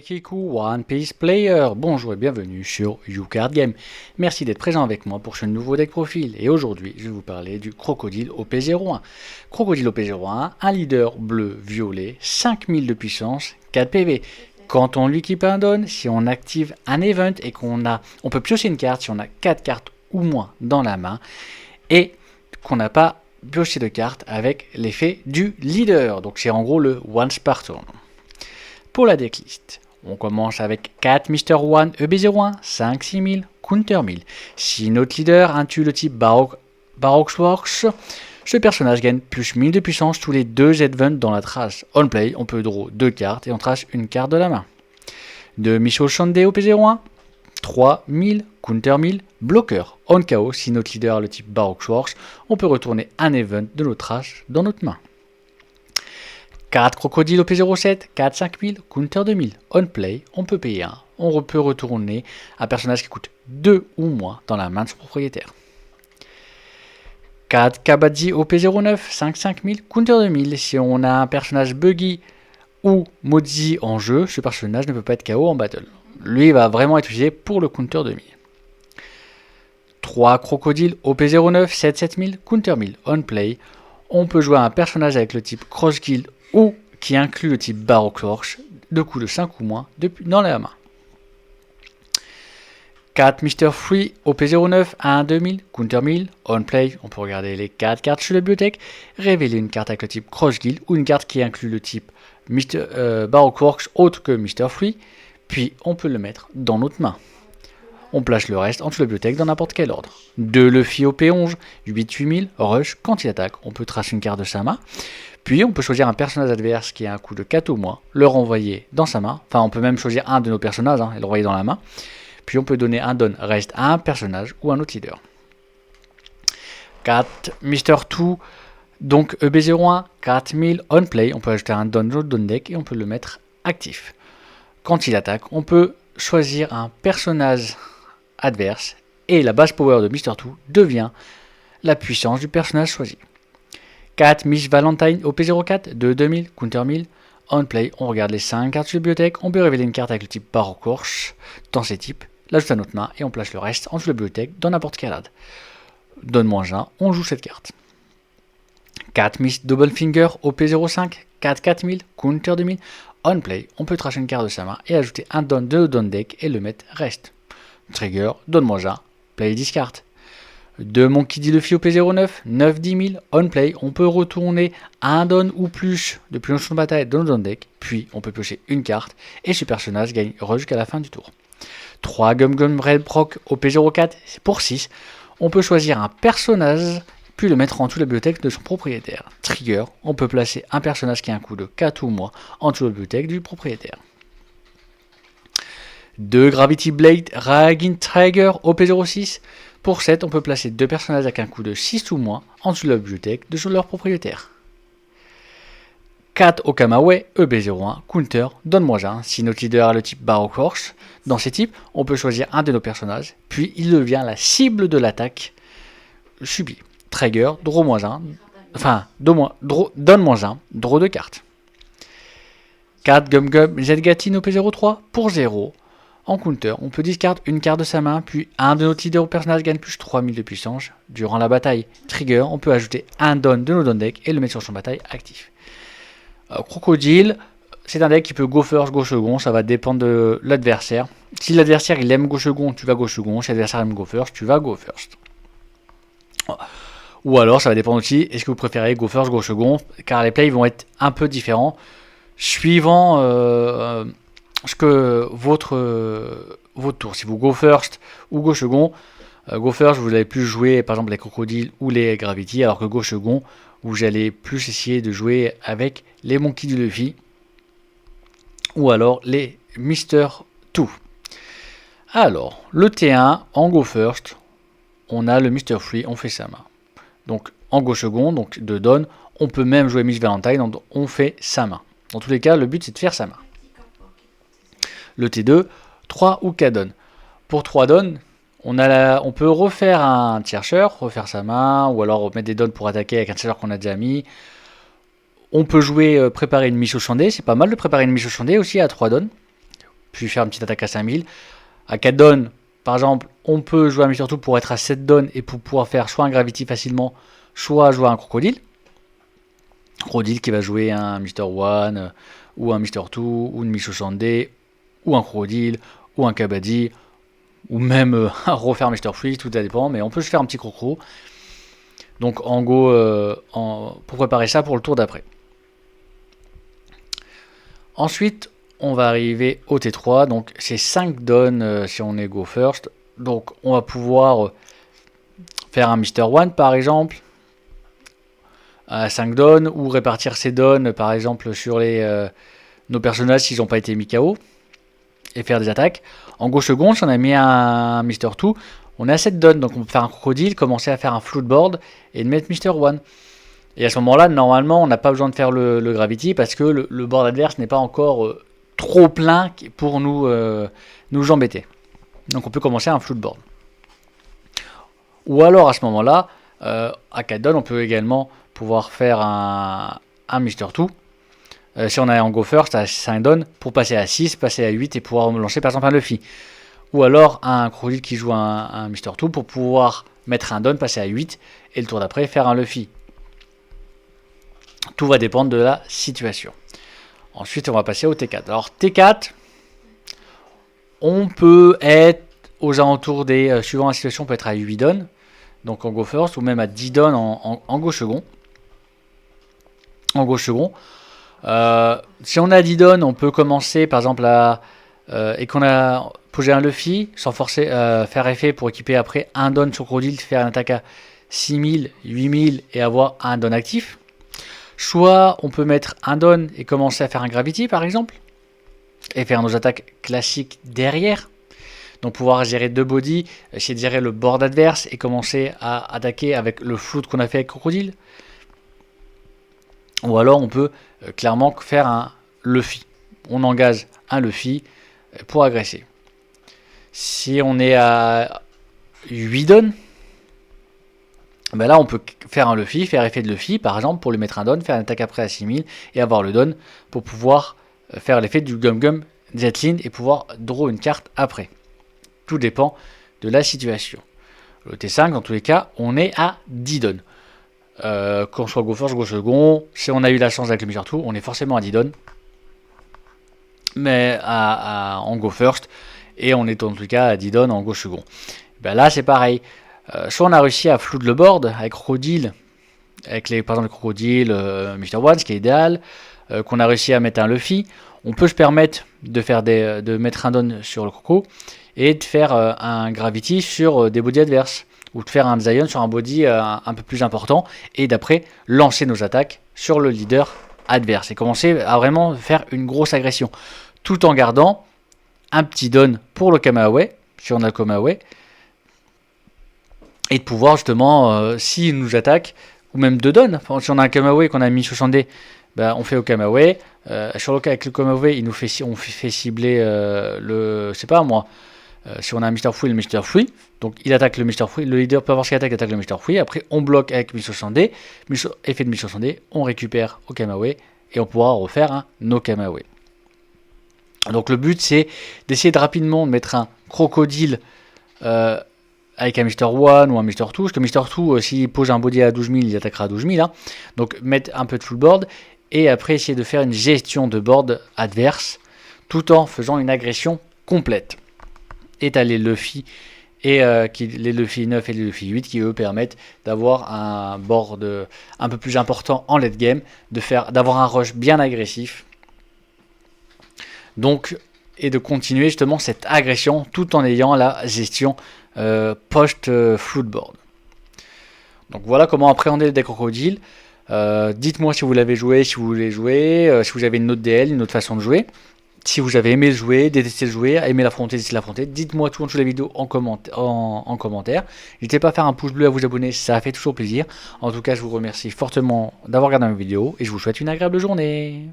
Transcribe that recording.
Kiku One Piece Player, bonjour et bienvenue sur YouCard Game. Merci d'être présent avec moi pour ce nouveau deck profil et aujourd'hui je vais vous parler du Crocodile OP01. Crocodile OP01, un leader bleu-violet, 5000 de puissance, 4 PV. Quand on lui équipe un don, si on active un event et on peut piocher une carte si on a 4 cartes ou moins dans la main et qu'on n'a pas pioché de carte avec l'effet du leader. Donc c'est en gros le once par turn. Pour la decklist, on commence avec 4 Mr. One EB01, 5 6000, Counter 1000. Si notre leader intue le type Baroque Works, ce personnage gagne plus 1000 de puissance tous les 2 events dans la trace. On play, on peut draw 2 cartes et on trace une carte de la main. De Michel Shande OP01, 3000, Counter 1000, bloqueur. On KO, si notre leader a le type Baroque Works, on peut retourner un event de notre trace dans notre main. 4 Crocodile OP07, 4 5000, Counter 2000. On play, on peut payer 1. On peut retourner un personnage qui coûte 2 ou moins dans la main de son propriétaire. 4 Kabaddi OP09, 5 5000, Counter 2000. Si on a un personnage buggy ou Mozi en jeu, ce personnage ne peut pas être KO en battle. Lui va vraiment être utilisé pour le Counter 2000. 3 Crocodile OP09, 7 7000, Counter 1000. On play, on peut jouer un personnage avec le type Cross Guild ou qui inclut le type Baroque Works, de coût de 5 ou moins dans la main. 4 Mr. Free OP09 1 2000, Counter 1000, on play, on peut regarder les 4 cartes sur la bibliothèque, révéler une carte avec le type Cross Guild ou une carte qui inclut le type Baroque Works autre que Mr. Free, puis on peut le mettre dans notre main. On place le reste en dessous de la bibliothèque dans n'importe quel ordre. 2 Luffy OP11, 8 8000, Rush, quand il attaque, on peut tracer une carte de sa main. Puis on peut choisir un personnage adverse qui a un coût de 4 ou moins, le renvoyer dans sa main. Enfin, on peut même choisir un de nos personnages et le renvoyer dans la main. Puis on peut donner un don reste à un personnage ou à un autre leader. 4 Mr. 2, donc EB01, 4000, on play. On peut ajouter un don dans le don deck et on peut le mettre actif. Quand il attaque, on peut choisir un personnage adverse et la base power de Mr. 2 devient la puissance du personnage choisi. 4 Miss Valentine OP04 de 2000, Counter 1000, on play, on regarde les 5 cartes sur la bibliothèque, on peut révéler une carte avec le type Baroque Works dans ces types, l'ajoute à notre main et on place le reste en dessous de la bibliothèque dans n'importe quel ad. Donne -1, on joue cette carte. 4 Miss Double Finger OP05, 4 4000, Counter 2000, on play, on peut tracer une carte de sa main et ajouter un don de don deck et le mettre reste. Trigger, donne -1, play 10 cartes. De Monkey D. Luffy OP09, 9 10 000, on play, on peut retourner un don ou plus depuis notre champ de bataille dans notre deck, puis on peut piocher une carte et ce personnage gagne jusqu'à la fin du tour. 3 Gum Gum Red Proc OP04 pour 6, on peut choisir un personnage puis le mettre en dessous de la bibliothèque de son propriétaire. Trigger, on peut placer un personnage qui a un coût de 4 ou moins en dessous de la bibliothèque du propriétaire. 2 Gravity Blade Raging Tiger OP06, pour 7, on peut placer 2 personnages avec un coût de 6 ou moins en dessous de la bibliothèque de leur propriétaire. 4 Okamawe EB01, Counter, donne -1. Si notre leader a le type Baroque Works, dans ces types, on peut choisir un de nos personnages, puis il devient la cible de l'attaque subie. Trigger, draw -1, enfin, donne -1, draw 2 cartes. 4 Gum Gum Zedgatin OP03, pour 0. En counter, on peut discard une carte de sa main, puis un de nos leaders ou personnages gagne plus 3000 de puissance durant la bataille. Trigger, on peut ajouter un don de nos don deck et le mettre sur son bataille actif. Crocodile, c'est un deck qui peut go first, go second, ça va dépendre de l'adversaire. Si l'adversaire il aime go second, tu vas go second. Si l'adversaire aime go first, tu vas go first. Ou alors ça va dépendre aussi, est-ce que vous préférez go first, go second, car les plays vont être un peu différents suivant ce que votre tour. Si vous go first ou go second, go first vous allez plus jouer par exemple les crocodiles ou les gravity, alors que go second vous allez plus essayer de jouer avec les Monkey D. Luffy ou alors les Mr. 2. Alors le T1 en go first, on a le Mr. Free, on fait sa main. Donc en go second, donc de don, on peut même jouer Miss Valentine, donc on fait sa main. Dans tous les cas, le but c'est de faire sa main. Le T2, 3 ou 4 dons. Pour 3 dons, on peut refaire un chercheur, refaire sa main, ou alors mettre des dons pour attaquer avec un chercheur qu'on a déjà mis. On peut jouer, préparer une Michel Shande, c'est pas mal de préparer une Michel Shande aussi à 3 dons. puis faire une petite attaque à 5000. À 4 donnes, par exemple, on peut jouer un Mr. Two pour être à 7 donnes et pour pouvoir faire soit un Gravity facilement, soit jouer un Crocodile. Crocodile qui va jouer un Mr. One, ou un Mr. Two, ou une Michoshande, ou un Crocodile, ou un Kabaddi, ou même refaire Mr. Free, tout ça dépend, mais on peut se faire un petit crocro. Donc en go, pour préparer ça pour le tour d'après. Ensuite, on va arriver au T3, donc c'est 5 donnes si on est go first. Donc on va pouvoir faire un Mr. One par exemple, à 5 donnes, ou répartir ces donnes par exemple sur nos personnages s'ils n'ont pas été mis KO, et faire des attaques. En go second, si on a mis un Mr. Two, on est à 7 donnes, donc on peut faire un crocodile, commencer à faire un floatboard et de mettre Mr. One. Et à ce moment-là, normalement, on n'a pas besoin de faire le gravity parce que le board adverse n'est pas encore trop plein pour nous embêter. Donc on peut commencer un floatboard. Ou alors à ce moment-là, à 4 donnes, on peut également pouvoir faire un Mr. Two. Si on est en go first à 5 donnes, pour passer à 6, passer à 8 et pouvoir lancer par exemple un Luffy. Ou alors un crocodile qui joue un Mr. Two pour pouvoir mettre un don, passer à 8 et le tour d'après faire un Luffy. Tout va dépendre de la situation. Ensuite, on va passer au T4. Alors T4, on peut être aux alentours des, suivant la situation, on peut être à 8 donnes, donc en go first, ou même à 10 donnes en go second. En go second. Si on a 10 donnes, on peut commencer par exemple et qu'on a posé un Luffy, sans forcer faire effet pour équiper après un don sur Crocodile, faire une attaque à 6000, 8000 et avoir un don actif. Soit on peut mettre un don et commencer à faire un Gravity par exemple, et faire nos attaques classiques derrière. Donc pouvoir gérer 2 body, essayer de gérer le board adverse et commencer à attaquer avec le float qu'on a fait avec Crocodile. Ou alors on peut clairement faire un Luffy. On engage un Luffy pour agresser. Si on est à 8 donnes, ben là on peut faire un Luffy, faire effet de Luffy par exemple pour lui mettre un don, faire une attaque après à 6000 et avoir le don pour pouvoir faire l'effet du Gum Gum Zetlin et pouvoir draw une carte après. Tout dépend de la situation. Le T5 dans tous les cas on est à 10 donnes. Qu'on soit go first, go second, si on a eu la chance avec le Mr. Two, on est forcément à 10 donnes. Mais en go first, et on est en tout cas à 10 donnes en go second. Ben là c'est pareil. Soit on a réussi à flood le board avec Crocodile, avec par exemple le Crocodile, Mr. One, ce qui est idéal, qu'on a réussi à mettre un Luffy, on peut se permettre de mettre un don sur le Croco et de faire un Gravity sur des bodies adverses, ou de faire un Zion sur un body un peu plus important, et d'après lancer nos attaques sur le leader adverse, et commencer à vraiment faire une grosse agression, tout en gardant un petit don pour le Kamehame, si on a le Kamehame, et de pouvoir justement, s'il nous attaque, ou même 2 dons, enfin, si on a un Kamehame et qu'on a mis Michoshande, ben, on fait au Kamehame, sur le cas avec le Kamehame, on fait cibler je sais pas moi, si on a un Mr. Free, le Mr. Free, donc il attaque le Mr. Free, le leader peut avoir ce qu'il attaque le Mr. Free, après on bloque avec Michoshande, effet de Michoshande, on récupère au Kamehame, et on pourra refaire un no Kamehame. Donc le but c'est d'essayer de rapidement mettre un Crocodile avec un Mr. One ou un Mr. Two, parce que Mr. Two, s'il pose un body à 12 000, il attaquera à 12 000, hein. Donc mettre un peu de full board, et après essayer de faire une gestion de board adverse, tout en faisant une agression complète. Étaler Luffy, et les Luffy 9 et les Luffy 8 qui eux permettent d'avoir un board un peu plus important en late game, d'avoir un rush bien agressif, donc, et de continuer justement cette agression tout en ayant la gestion post-floatboard. Donc voilà comment appréhender le deck Crocodile. Dites-moi si vous l'avez joué, si vous voulez jouer, si vous avez une autre DL, une autre façon de jouer. Si vous avez aimé le jouer, détesté le jouer, aimé l'affronter, détesté l'affronter, dites-moi tout en dessous de la vidéo en commentaire. N'hésitez pas à faire un pouce bleu, à vous abonner, ça fait toujours plaisir. En tout cas, je vous remercie fortement d'avoir regardé ma vidéo et je vous souhaite une agréable journée.